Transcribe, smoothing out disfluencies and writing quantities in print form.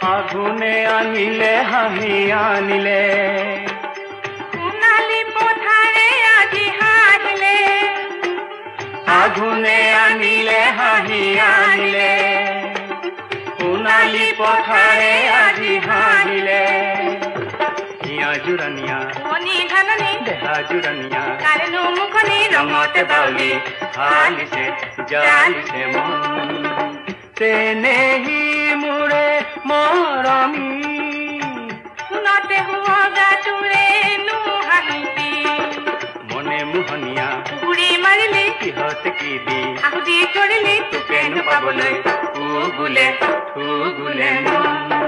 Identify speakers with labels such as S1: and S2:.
S1: আগুনে আনিলে হাঁহি আনিলে
S2: সোণালী পথাৰে আজি হাঁহিলে
S1: আগুনে আনিলে হাঁহি আনিলে সোণালী পথাৰে আজি হাঁহিলে হিয়া জোৰানিয়া
S2: মণি ধাননি
S1: দেহা জোৰানিয়া
S2: কাৰেনো মুখনি
S1: ৰঙতে বাউলি হালিছে জালিছে মন তেনেহি মোৰে মৰমী
S2: শুনতে শুৱগা তোৰে নো হাঁহিবি
S1: মনে মোহনীয়া
S2: ঘূৰি মাৰিলি
S1: কিহত কি দি
S2: আহুতি কৰিলি
S1: তোকে নোপাবলৈ থু গুলে মন